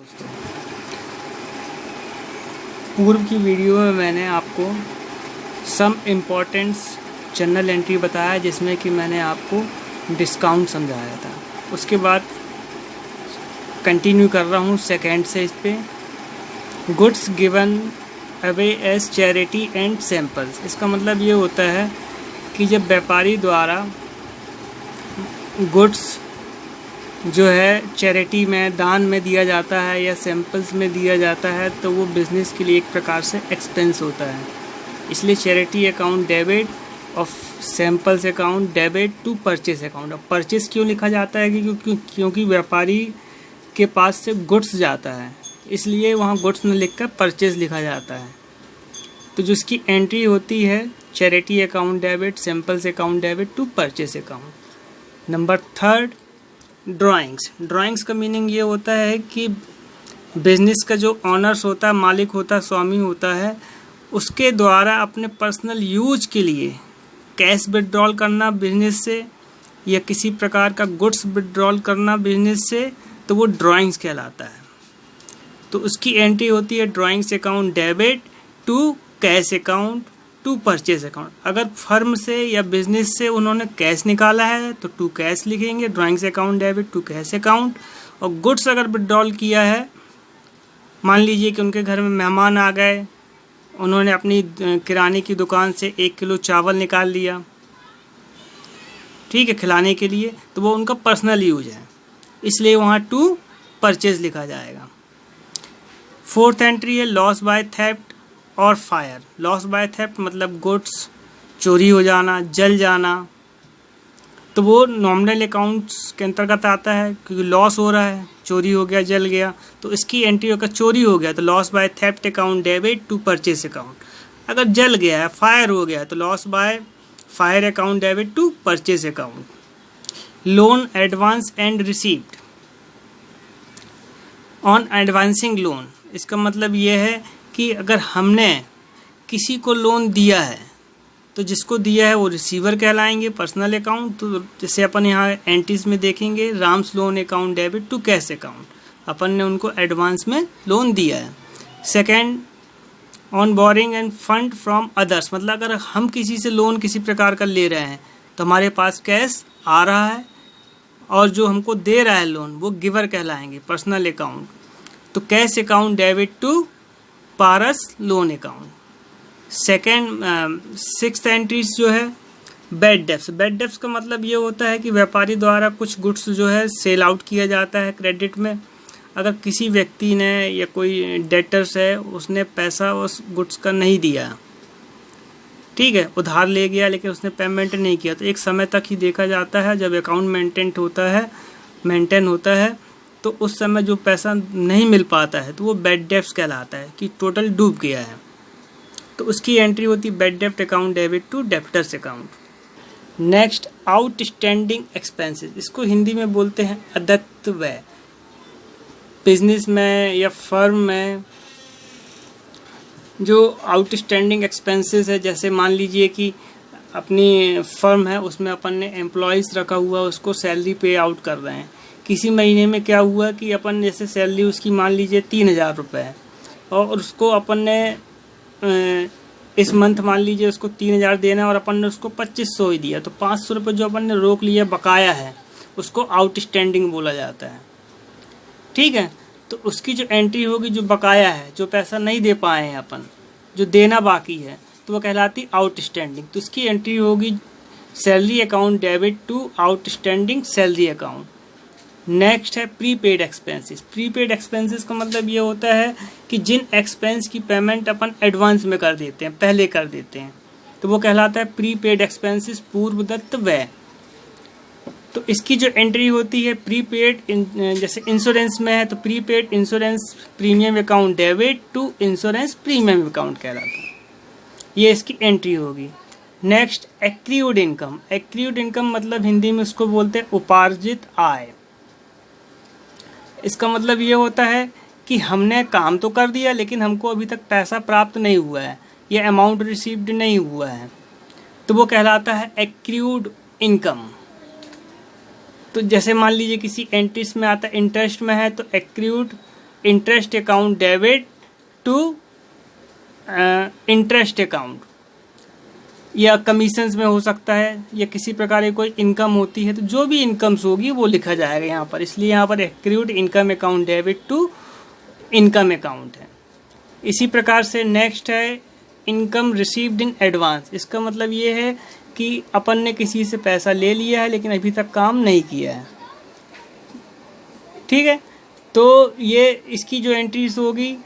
दोस्तों, पूर्व की वीडियो में मैंने आपको सम इम्पोर्टेंट्स जर्नल एंट्री बताया जिसमें कि मैंने आपको डिस्काउंट समझाया था। उसके बाद कंटिन्यू कर रहा हूँ सेकेंड से इस पे goods given away as charity and samples. इसका मतलब ये होता है कि जब व्यापारी द्वारा गुड्स जो है चैरिटी में दान में दिया जाता है या सैम्पल्स में दिया जाता है तो वो बिज़नेस के लिए एक प्रकार से एक्सपेंस होता है। इसलिए चैरिटी अकाउंट डेबिट और samples account debit to purchase account. अब परचेस क्यों लिखा जाता है क्योंकि व्यापारी के पास से गुड्स जाता है, इसलिए वहाँ गुड्स न लिखकर परचेस लिखा जाता है। तो जो इसकी एंट्री होती है charity account debit, samples account debit to purchase account. Number third, drawings का मीनिंग ये होता है कि बिजनेस का जो ऑनर्स होता है, मालिक होता है, स्वामी होता है, उसके द्वारा अपने पर्सनल यूज के लिए कैश विड्रॉल करना बिजनेस से या किसी प्रकार का गुड्स विड्रॉल करना बिजनेस से, तो वो ड्राइंग्स कहलाता है। तो उसकी एंट्री होती है drawings account debit to cash account to purchase account. अगर फर्म से या बिजनेस से उन्होंने कैश निकाला है तो टू कैश लिखेंगे, drawings account debit to cash account. और गुड्स अगर विड्रॉल किया है, मान लीजिए कि उनके घर में मेहमान आ गए, उन्होंने अपनी किराने की दुकान से 1 किलो चावल निकाल लिया, ठीक है, खिलाने के लिए, तो वो उनका पर्सनल यूज है, इसलिए वहाँ टू परचेज लिखा जाएगा। फोर्थ एंट्री है लॉस बाय थेफ्ट और फायर। लॉस बाय थेफ्ट मतलब गुड्स चोरी हो जाना, जल जाना, तो वो नॉमिनल अकाउंट्स के अंतर्गत आता है क्योंकि लॉस हो रहा है, चोरी हो गया, जल गया, तो इसकी एंट्री होकर चोरी हो गया तो loss by theft account debit to purchase account. अगर जल गया है, फायर हो गया, तो loss by fire account debit to purchase account. Loan advance and received on advancing loan. इसका मतलब ये है कि अगर हमने किसी को लोन दिया है तो जिसको दिया है वो रिसीवर कहलाएंगे, पर्सनल अकाउंट। तो जैसे अपन यहाँ एंट्रीज में देखेंगे Ram's loan account debit to cash account, अपन ने उनको एडवांस में लोन दिया है। Second, on borrowing and fund from others, मतलब अगर हम किसी से लोन किसी प्रकार का ले रहे हैं तो हमारे पास कैश आ रहा है और जो हमको दे रहा है लोन वो गिवर कहलाएंगे, पर्सनल अकाउंट। तो कैश अकाउंट डेबिट टू पारस loan account. Second, sixth entries जो है बैड डेब्ट्स। बैड डेब्ट्स का मतलब ये होता है कि व्यापारी द्वारा कुछ गुड्स जो है सेल आउट किया जाता है क्रेडिट में। अगर किसी व्यक्ति ने या कोई डेटर्स है उसने पैसा उस गुड्स का नहीं दिया, ठीक है, उधार ले गया लेकिन उसने पेमेंट नहीं किया, तो एक समय तक ही देखा जाता है जब अकाउंट मेंटेन होता है तो उस समय जो पैसा नहीं मिल पाता है तो वो बैड डेब्ट्स कहलाता है कि टोटल डूब गया है। तो उसकी एंट्री होती है बैड डेब्ट account debit to debtors account. Next, outstanding expenses. इसको हिंदी में बोलते हैं अदत्त व्यय। बिजनेस में या फर्म में जो आउटस्टैंडिंग एक्सपेंसेस है, जैसे मान लीजिए कि अपनी फर्म है उसमें अपन ने एम्प्लॉयज़ रखा हुआ, उसको सैलरी पे आउट कर रहे हैं। किसी महीने में क्या हुआ कि अपन जैसे सैलरी उसकी मान लीजिए 3000 रुपये है और उसको अपन ने इस मंथ मान लीजिए उसको 3000 देना है और अपन ने उसको 2500 ही दिया, तो 500 रुपये जो अपन ने रोक लिया बकाया है उसको आउटस्टैंडिंग बोला जाता है, ठीक है। तो उसकी जो एंट्री होगी जो बकाया है, जो पैसा नहीं दे पाए हैं अपन, जो देना बाकी है, तो वो कहलाती आउटस्टैंडिंग। तो उसकी एंट्री होगी salary account debit to outstanding salary account. Next है प्रीपेड एक्सपेंसेस। प्रीपेड एक्सपेंसेस का मतलब ये होता है कि जिन एक्सपेंस की पेमेंट अपन एडवांस में कर देते हैं, पहले कर देते हैं, तो वो कहलाता है प्रीपेड एक्सपेंसेस, पूर्व दत्त व्यय। तो इसकी जो एंट्री होती है प्रीपेड, जैसे इंश्योरेंस में है तो prepaid insurance premium account debit to insurance premium account कहलाता है, ये इसकी एंट्री होगी। Next, accrued income. Accrued income मतलब हिंदी में उसको बोलते हैं उपार्जित आय। इसका मतलब ये होता है कि हमने काम तो कर दिया लेकिन हमको अभी तक पैसा प्राप्त नहीं हुआ है या अमाउंट रिसीव्ड नहीं हुआ है, तो वो कहलाता है एक्रीड इनकम। तो जैसे मान लीजिए किसी एंट्रीज में आता है इंटरेस्ट में है तो accrued interest account debit to interest account, या कमीशंस में हो सकता है, या किसी प्रकार की कोई इनकम होती है तो जो भी इनकम्स होगी वो लिखा जाएगा यहाँ पर। इसलिए यहाँ पर accrued income account debit to income account है। इसी प्रकार से नेक्स्ट है इनकम रिसीव्ड इन एडवांस। इसका मतलब ये है कि अपन ने किसी से पैसा ले लिया है लेकिन अभी तक काम नहीं किया है, ठीक है। तो ये इसकी जो एंट्रीज होगी,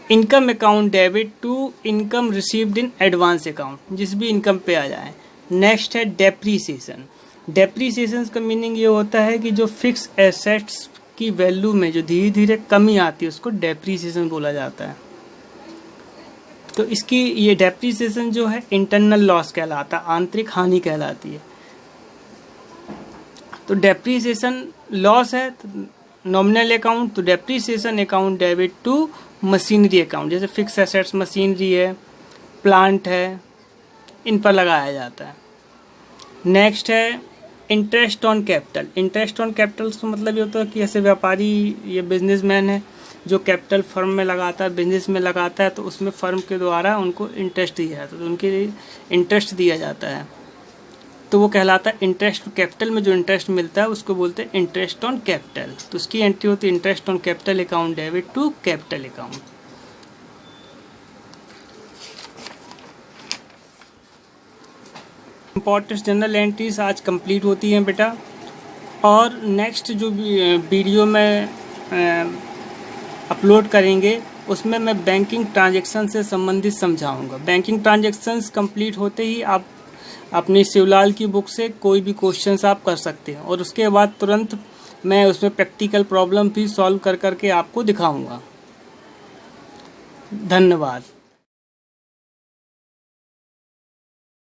income account debit to income received in advance account, जिस भी इनकम पे आ जाए। नेक्स्ट है डेप्रीसिएशन। डेप्रीसिएशन का मीनिंग ये होता है कि जो फिक्स एसेट्स की वैल्यू में जो धीरे धीरे कमी आती है उसको डेप्रीसिएशन बोला जाता है। तो इसकी ये डेप्रीसिएशन जो है इंटरनल लॉस कहलाता है, आंतरिक हानि कहलाती है। तो डेप्रीसिएशन लॉस है नॉमिनल अकाउंट, तो depreciation account debit to machinery account, जैसे फिक्स एसेट्स मशीनरी है, प्लांट है, इन पर लगाया जाता है। नेक्स्ट है interest on capital. Interest on capital का मतलब ये होता है कि ऐसे व्यापारी, ये बिजनेसमैन है जो कैपिटल फर्म में लगाता है, बिजनेस में लगाता है, तो उसमें फर्म के द्वारा उनको इंटरेस्ट दिया जाता है, तो उनके लिए इंटरेस्ट दिया जाता है, तो वो कहलाता है इंटरेस्ट। कैपिटल में जो इंटरेस्ट मिलता है उसको बोलते हैं इंटरेस्ट ऑन कैपिटल। तो उसकी एंट्री होती है interest on capital account debit to capital account. Important journal entries आज कंप्लीट होती हैं बेटा। और नेक्स्ट जो वीडियो में अपलोड करेंगे उसमें मैं बैंकिंग ट्रांजैक्शन से संबंधित समझाऊंगा। बैंकिंग ट्रांजैक्शंस कंप्लीट होते ही आप अपनी शिवलाल की बुक से कोई भी क्वेश्चंस आप कर सकते हैं, और उसके बाद तुरंत मैं उसमें प्रैक्टिकल प्रॉब्लम भी सॉल्व कर करके आपको दिखाऊंगा। धन्यवाद।